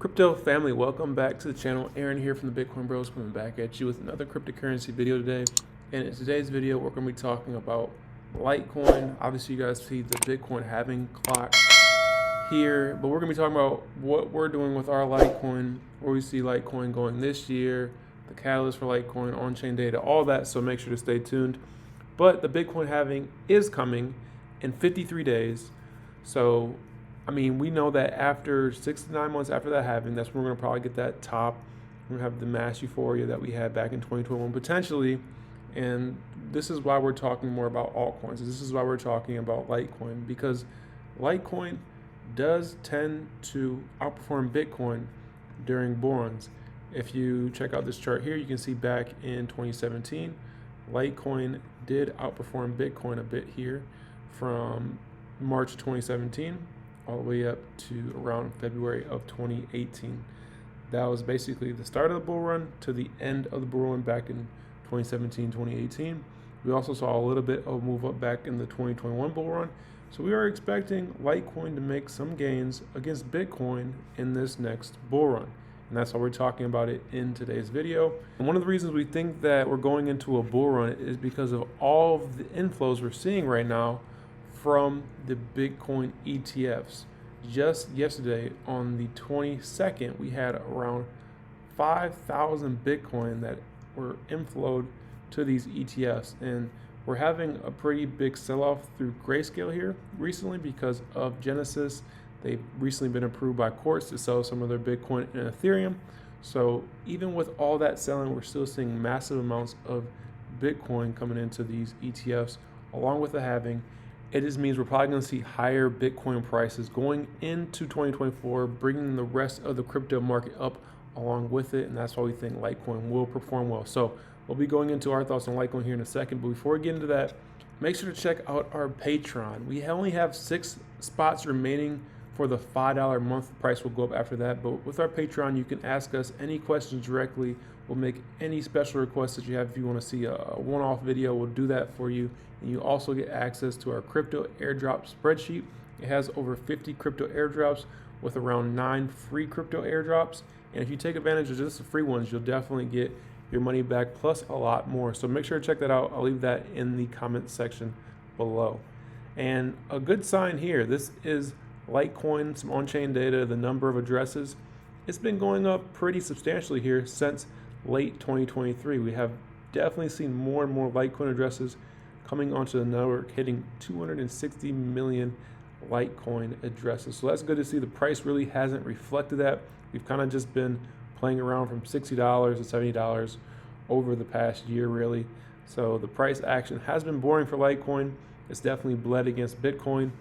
Crypto family, welcome back to the channel. Aaron here from the Bitcoin Bros coming back at you with another cryptocurrency video today. And in today's video, we're going to be talking about Litecoin. Obviously, you guys see the Bitcoin halving clock here, but we're going to be talking about what we're doing with our Litecoin, where we see Litecoin going this year, the catalyst for Litecoin, on-chain data, all that. So make sure to stay tuned. But the Bitcoin halving is coming in 53 days. So we know that after 6 to 9 months after that halving, that's when we're going to probably get that top. We're going to have the mass euphoria that we had back in 2021 potentially. And this is why we're talking more about altcoins. This is why we're talking about Litecoin, because Litecoin does tend to outperform Bitcoin during bull runs. If you check out this chart here, you can see back in 2017, Litecoin did outperform Bitcoin a bit here from March 2017 all the way up to around February of 2018. That was basically the start of the bull run to the end of the bull run back in 2017, 2018. We also saw a little bit of move up back in the 2021 bull run. So we are expecting Litecoin to make some gains against Bitcoin in this next bull run. And that's why we're talking about it in today's video. And one of the reasons we think that we're going into a bull run is because of all of the inflows we're seeing right now from the Bitcoin ETFs. Just yesterday on the 22nd, we had around 5,000 Bitcoin that were inflowed to these ETFs. And we're having a pretty big sell-off through Grayscale here recently because of Genesis. They've recently been approved by courts to sell some of their Bitcoin and Ethereum. So even with all that selling, we're still seeing massive amounts of Bitcoin coming into these ETFs along with the halving. It just means we're probably going to see higher Bitcoin prices going into 2024, bringing the rest of the crypto market up along with it. And that's why we think Litecoin will perform well. So we'll be going into our thoughts on Litecoin here in a second. But before we get into that, make sure to check out our Patreon. We only have 6 spots remaining for the $5 a month. The price will go up after that. But with our Patreon, you can ask us any questions directly. We'll make any special requests that you have. If you want to see a one-off video, we'll do that for you. And you also get access to our crypto airdrop spreadsheet. It has over 50 crypto airdrops with around 9 free crypto airdrops. And if you take advantage of just the free ones, you'll definitely get your money back plus a lot more. So make sure to check that out. I'll leave that in the comment section below. And a good sign here, this is Litecoin, some on-chain data, the number of addresses. It's been going up pretty substantially here since late 2023. We have definitely seen more and more Litecoin addresses coming onto the network, hitting 260 million Litecoin addresses. So that's good to see. The price really hasn't reflected that. We've kind of just been playing around from $60 to $70 over the past year, really. So the price action has been boring for Litecoin. It's definitely bled against Bitcoin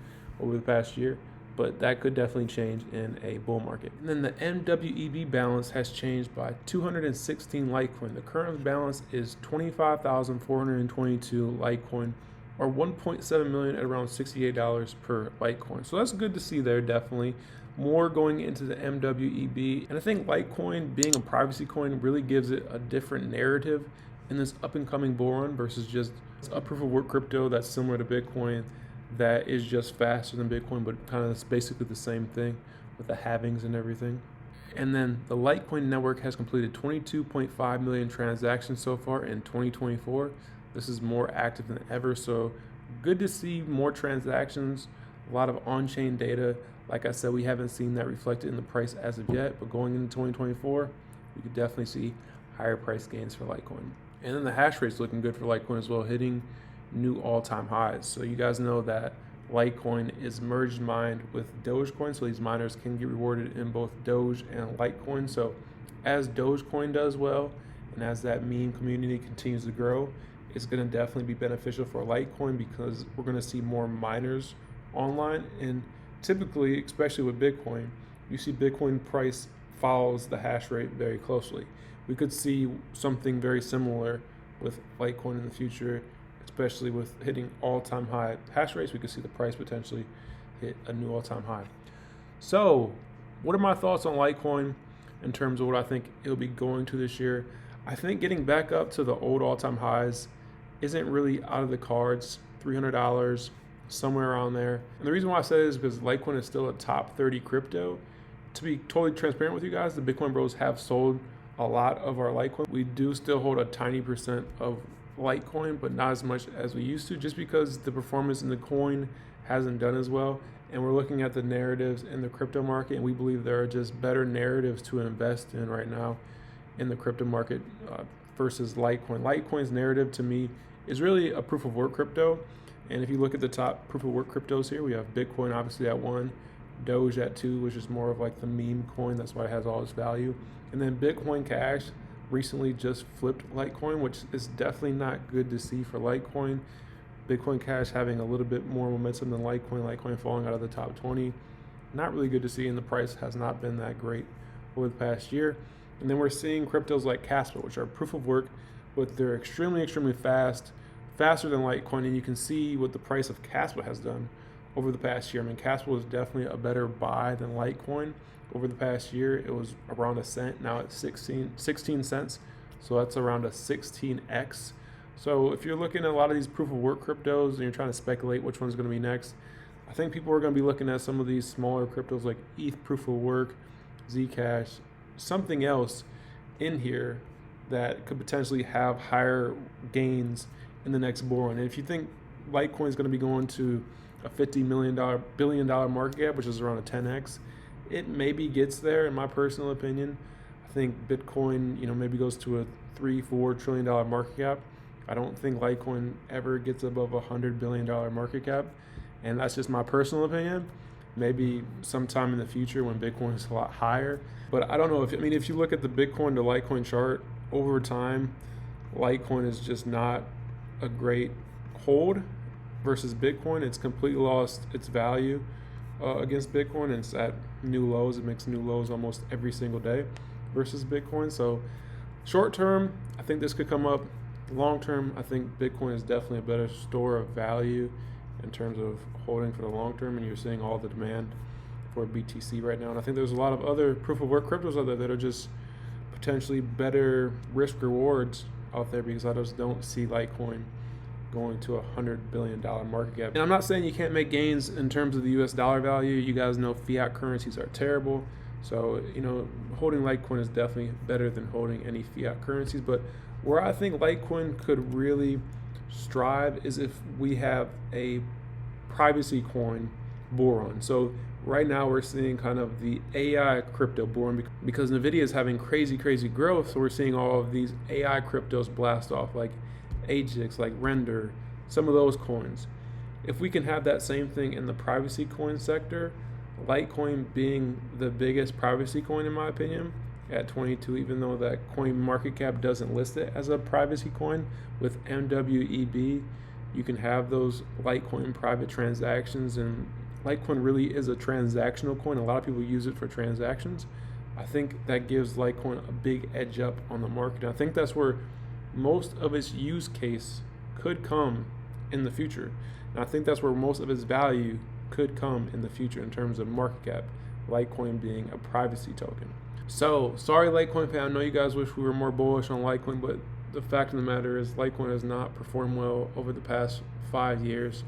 over the past year, but that could definitely change in a bull market. And then the MWEB balance has changed by 216 Litecoin. The current balance is 25,422 Litecoin, or 1.7 million at around $68 per Litecoin. So that's good to see there, definitely. More going into the MWEB. And I think Litecoin, being a privacy coin, really gives it a different narrative in this up and coming bull run versus just a proof of work crypto that's similar to Bitcoin, that is just faster than Bitcoin, but kind of basically the same thing with the halvings and everything. And then the Litecoin network has completed 22.5 million transactions so far in 2024. This is more active than ever, so good to see more transactions, a lot of on-chain data. Like I said, we haven't seen that reflected in the price as of yet, but going into 2024, we could definitely see higher price gains for Litecoin. And then the hash rate's looking good for Litecoin as well, hitting new all-time highs. So you guys know that Litecoin is merged mined with Dogecoin, so these miners can get rewarded in both Doge and Litecoin. So as Dogecoin does well, and as that meme community continues to grow, it's going to definitely be beneficial for Litecoin because we're going to see more miners online. And typically, especially with Bitcoin, you see Bitcoin price follows the hash rate very closely. We could see something very similar with Litecoin in the future, especially with hitting all-time high hash rates. We could see the price potentially hit a new all-time high. So what are my thoughts on Litecoin in terms of what I think it'll be going to this year? I think getting back up to the old all-time highs isn't really out of the cards. $300, somewhere around there. And the reason why I say this is because Litecoin is still a top 30 crypto. to be totally transparent with you guys, the Bitcoin Bros have sold a lot of our Litecoin. We do still hold a tiny percent of Litecoin, but not as much as we used to, just because the performance in the coin hasn't done as well. And we're looking at the narratives in the crypto market, and we believe there are just better narratives to invest in right now in the crypto market versus Litecoin. Litecoin's narrative to me is really a proof of work crypto. And if you look at the top proof of work cryptos here, we have Bitcoin obviously at 1, Doge at 2, which is more of like the meme coin. That's why it has all its value. And then Bitcoin Cash recently just flipped Litecoin, which is definitely not good to see for Litecoin. Bitcoin Cash having a little bit more momentum than Litecoin. Litecoin falling out of the top 20. Not really good to see, and the price has not been that great over the past year. And then we're seeing cryptos like Casper, which are proof of work, but they're extremely, extremely fast, faster than Litecoin. And you can see what the price of Casper has done over the past year. I mean, Casper was definitely a better buy than Litecoin over the past year. It was around a cent. Now it's 16 cents. So that's around a 16x. So if you're looking at a lot of these proof of work cryptos and you're trying to speculate which one's going to be next, I think people are going to be looking at some of these smaller cryptos like ETH proof of work, Zcash, something else in here that could potentially have higher gains in the next bull run. And if you think Litecoin is going to be going to a $50 billion market cap, which is around a 10x, it maybe gets there in my personal opinion. I think Bitcoin, maybe goes to a $3-4 trillion market cap. I don't think Litecoin ever gets above a $100 billion market cap. And that's just my personal opinion. Maybe sometime in the future when Bitcoin is a lot higher. But I don't know. If you look at the Bitcoin to Litecoin chart over time, Litecoin is just not a great hold versus Bitcoin. It's completely lost its value against Bitcoin, and it's at new lows. It makes new lows almost every single day versus Bitcoin. So short term, I think this could come up. Long term, I think Bitcoin is definitely a better store of value in terms of holding for the long term, and you're seeing all the demand for BTC right now. And I think there's a lot of other proof of work cryptos out there that are just potentially better risk rewards out there, because I just don't see Litecoin going to a $100 billion market cap. And I'm not saying you can't make gains in terms of the US dollar value. You guys know fiat currencies are terrible. So, holding Litecoin is definitely better than holding any fiat currencies. But where I think Litecoin could really strive is if we have a privacy coin bull run. So right now we're seeing kind of the AI crypto bull run because NVIDIA is having crazy growth. So we're seeing all of these AI cryptos blast off, like AGIX, like Render, some of those coins. If we can have that same thing in the privacy coin sector, Litecoin being the biggest privacy coin in my opinion at 22, even though that coin market cap doesn't list it as a privacy coin, with MWEB you can have those Litecoin private transactions, and Litecoin really is a transactional coin. A lot of people use it for transactions. I think that gives Litecoin a big edge up on the market. And I think that's where most of its use case could come in the future. And I think that's where most of its value could come in the future in terms of market cap, Litecoin being a privacy token. So, sorry Litecoin fan, I know you guys wish we were more bullish on Litecoin, but the fact of the matter is Litecoin has not performed well over the past 5 years.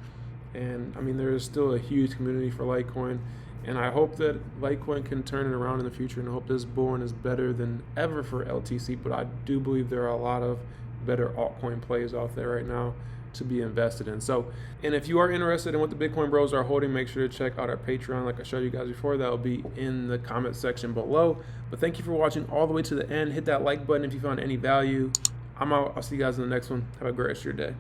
And there is still a huge community for Litecoin. And I hope that Litecoin can turn it around in the future, and I hope this bull run is better than ever for LTC. But I do believe there are a lot of better altcoin plays out there right now to be invested in. So, and if you are interested in what the Bitcoin Bros are holding, make sure to check out our Patreon like I showed you guys before. That will be in the comment section below. But thank you for watching all the way to the end. Hit that like button if you found any value. I'm out. I'll see you guys in the next one. Have a great rest of your day.